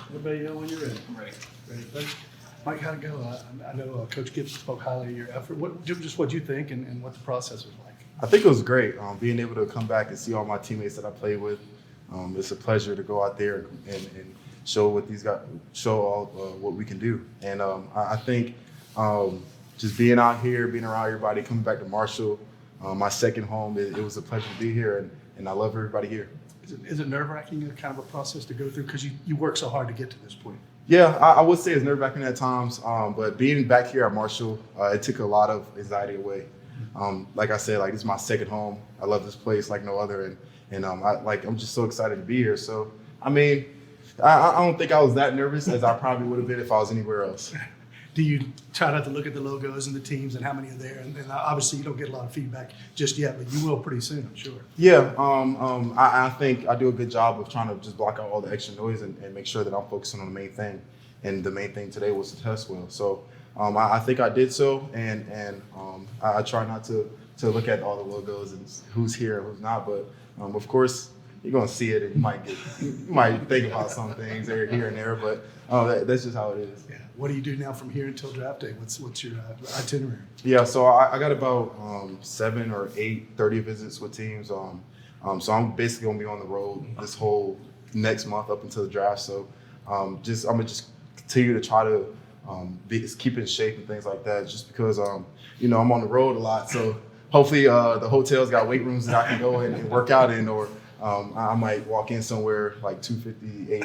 Everybody know when you're ready. I'm ready. Ready? Mike, how'd it go? I know Coach Gibbs spoke highly of your effort. What you think and what the process was like? I think it was great. Being able to come back and see all my teammates that I played with. It's a pleasure to go out there and show what these guys, show all what we can do. And I think just being out here, being around everybody, coming back to Marshall, my second home, it was a pleasure to be here, and I love everybody here. Is it nerve-wracking, kind of a process to go through? Because you work so hard to get to this point. Yeah, I would say it's nerve-wracking at times, but being back here at Marshall, it took a lot of anxiety away. Like I said, like this is my second home. I love this place like no other, and I'm just so excited to be here. So I mean, I don't think I was that nervous as I probably would have been if I was anywhere else. Do you try not to look at the logos and the teams and how many are there? And obviously you don't get a lot of feedback just yet, but you will pretty soon, I'm sure. Yeah, I think I do a good job of trying to just block out all the extra noise and make sure that I'm focusing on the main thing. And the main thing today was to test well. So I think I did so, and I try not to look at all the logos and who's here and who's not. But of course, you're gonna see it, and you might think about some things here and there. But that's just how it is. Yeah. What do you do now from here until draft day? What's your itinerary? Yeah, so I got about 7 or 8 30 visits with teams. So I'm basically gonna be on the road this whole next month up until the draft. So I'm gonna just continue to try to keep in shape and things like that. Just because I'm on the road a lot. So hopefully the hotel's got weight rooms that I can go in and work out in, or I might walk in somewhere like 258.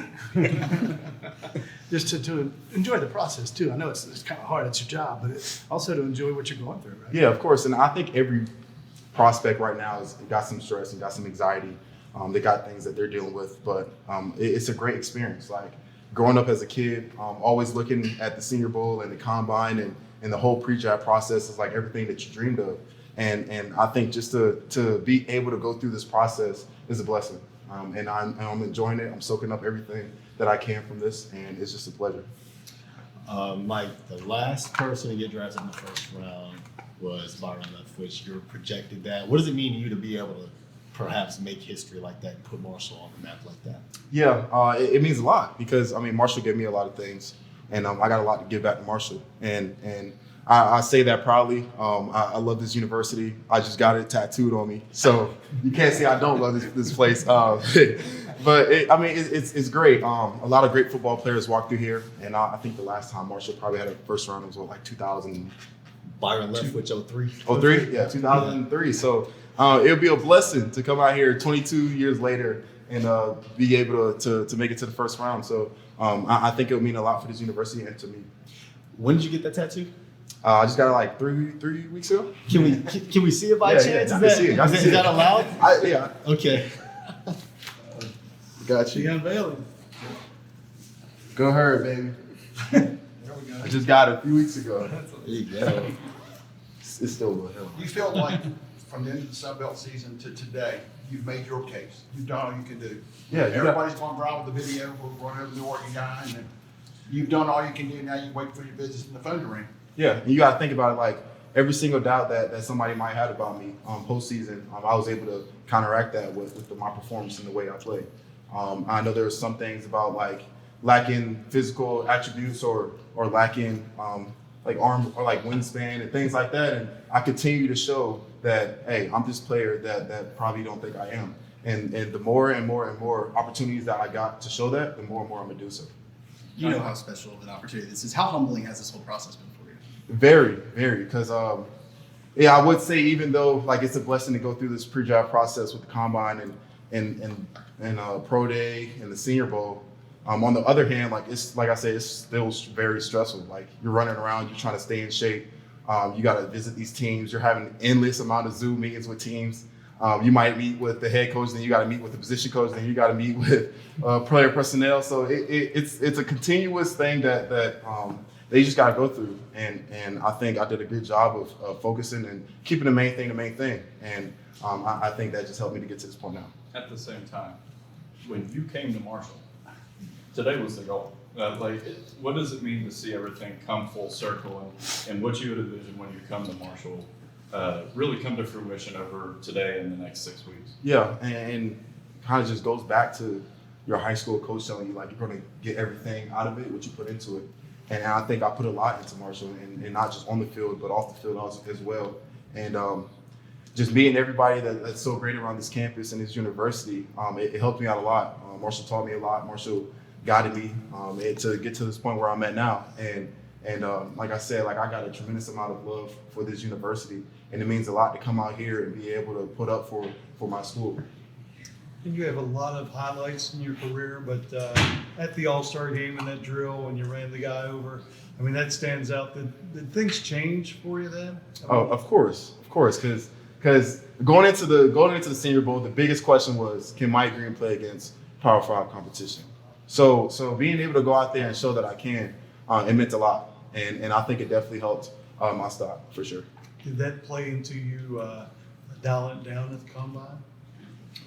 Just to enjoy the process too. I know it's kind of hard. It's your job, but also to enjoy what you're going through, right? Yeah, of course. And I think every prospect right now has got some stress and got some anxiety. They got things that they're dealing with, but it's a great experience. Like growing up as a kid, always looking at the Senior Bowl and the Combine and the whole pre-draft process is like everything that you dreamed of. And I think just to be able to go through this process is a blessing. And I'm enjoying it. I'm soaking up everything that I can from this, and it's just a pleasure. Mike, the last person to get drafted in the first round was Byron Leftwich. You're projected that. What does it mean to you to be able to perhaps make history like that and put Marshall on the map like that? Yeah, it means a lot because, Marshall gave me a lot of things, and I got a lot to give back to Marshall. And I say that proudly. I love this university. I just got it tattooed on me. So you can't say I don't love this place. But it's great. A lot of great football players walk through here. And I think the last time Marshall probably had a first round was like 2000. Byron Leftwich, 03. 03? Yeah, 2003. So it'll be a blessing to come out here 22 years later and be able to make it to the first round. So I think it'll mean a lot for this university and to me. When did you get that tattoo? I just got it like three weeks ago. Can we see it by chance? Yeah, I can see it. Is that allowed? Yeah. Okay. Got you. The unveiling. Go Herd, baby. There we go. I just got it a few weeks ago. There you go. It's still a little hell. You feel like from the end of the Sun Belt season to today, you've made your case. You've done all you can do. Yeah, Everybody's going around with the video, we're going over the Oregon guy, and then you've done all you can do. Now you wait for your business and the phone to ring. Yeah, and you got to think about it like every single doubt that somebody might have about me postseason, I was able to counteract that with my performance and the way I play. I know there were some things about like lacking physical attributes or lacking like arm or like wingspan and things like that. And I continue to show that, hey, I'm this player that probably don't think I am. And the more and more and more opportunities that I got to show that, the more and more I'm gonna do so. You know how special of an opportunity this is. How humbling has this whole process been for you? Very, very, because I would say even though like it's a blessing to go through this pre-draft process with the Combine and Pro Day and the Senior Bowl. On the other hand, like it's like I said, it's still very stressful. Like you're running around, you're trying to stay in shape. You got to visit these teams. You're having an endless amount of Zoom meetings with teams. You might meet with the head coach, then you got to meet with the position coach, then you got to meet with player personnel. So it's a continuous thing that they just got to go through. And I think I did a good job of focusing and keeping the main thing. And I think that just helped me to get to this point now. At the same time, when you came to Marshall, today was the goal. What does it mean to see everything come full circle and what you would envision when you come to Marshall really come to fruition over today and the next 6 weeks? Yeah, and kind of just goes back to your high school coach telling you like you're going to get everything out of it, what you put into it. And I think I put a lot into Marshall, and not just on the field, but off the field as well. And just meeting everybody that's so great around this campus and this university, it helped me out a lot. Marshall taught me a lot. Marshall guided me to get to this point where I'm at now. And like I said, like I got a tremendous amount of love for this university, and it means a lot to come out here and be able to put up for my school. And you have a lot of highlights in your career, but at the All-Star game and that drill when you ran the guy over, I mean, that stands out. Did things change for you then? Oh, of course, because going into the Senior Bowl, the biggest question was, can Mike Green play against Power 5 competition? So being able to go out there and show that I can, it meant a lot, and I think it definitely helped my stock for sure. Did that play into you dialing it down at the combine?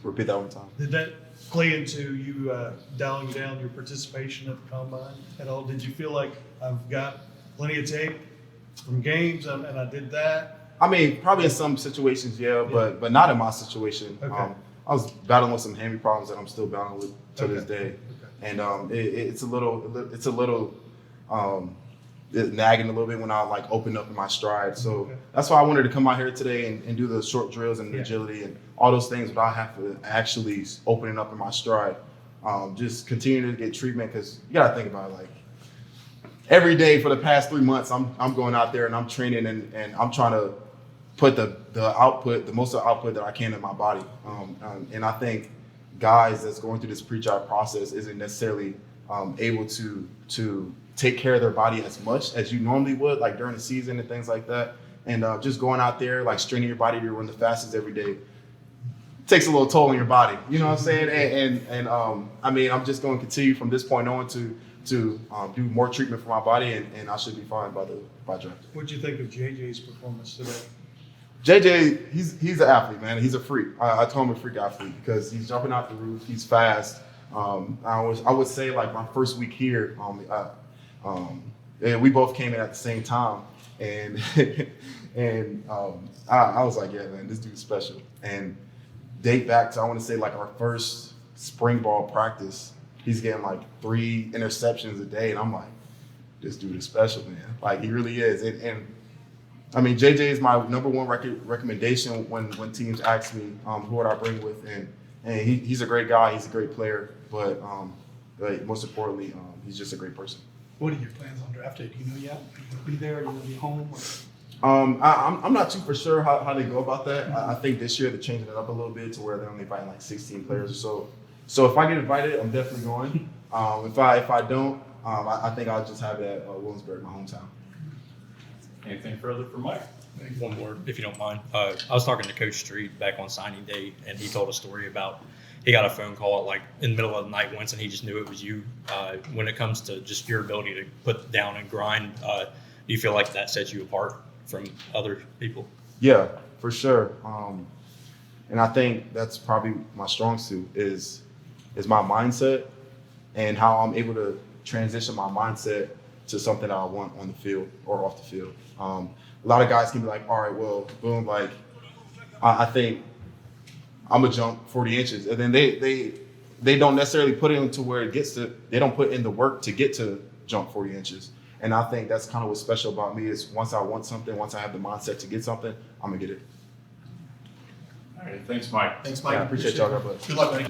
Repeat that one time. Did that play into you dialing down your participation at the combine at all? Did you feel like I've got plenty of tape from games and I did that? I mean, probably in some situations, yeah, but not in my situation. Okay. I was battling with some hammy problems that I'm still battling with to this day, and it's a little nagging a little bit when I like open up in my stride. So that's why I wanted to come out here today and do the short drills and the agility and all those things without having to actually opening up in my stride. Just continue to get treatment, because you gotta think about it, like every day for the past 3 months, I'm going out there and I'm training and I'm trying to put the most output that I can in my body. And I think guys that's going through this pre-job process isn't necessarily able to take care of their body as much as you normally would, like during the season and things like that. And just going out there, like straining your body to run the fastest every day, takes a little toll on your body. You know what I'm saying? And I mean, I'm just going to continue from this point on to do more treatment for my body, and I should be fine by draft. What'd you think of JJ's performance today? JJ, he's an athlete, man. He's a freak. I call him a freak athlete because he's jumping out the roof. He's fast. I would say like my first week here, we both came in at the same time, and I was like, yeah, man, this dude's special. And date back to, I want to say like our first spring ball practice, he's getting like 3 interceptions a day, and I'm like, this dude is special, man. Like he really is. And I mean, JJ is my number one recommendation when teams ask me who would I bring with, and he's a great guy. He's a great player, but most importantly, he's just a great person. What are your plans on draft day? Do you know yet? Are you going to be there? Are you going to be home? Or? I'm not too for sure how they go about that. I think this year they're changing it up a little bit to where they're only inviting like 16 players or so. So if I get invited, I'm definitely going. If I don't, I think I'll just have it at Williamsburg, my hometown. Anything further for Mike? One more, if you don't mind. I was talking to Coach Street back on signing day, and he told a story about he got a phone call at like in the middle of the night once, and he just knew it was you. When it comes to just your ability to put down and grind, do you feel like that sets you apart from other people? Yeah, for sure. And I think that's probably my strong suit is my mindset and how I'm able to transition my mindset to something that I want on the field or off the field. A lot of guys can be like, all right, well, boom, like I think I'm gonna jump 40 inches, and then they don't necessarily put it into where it gets to. They don't put in the work to get to jump 40 inches. And I think that's kind of what's special about me is once I want something, once I have the mindset to get something, I'm gonna get it. All right, thanks, Mike. Thanks, Mike. Yeah, I appreciate y'all. God bless. Good luck, buddy.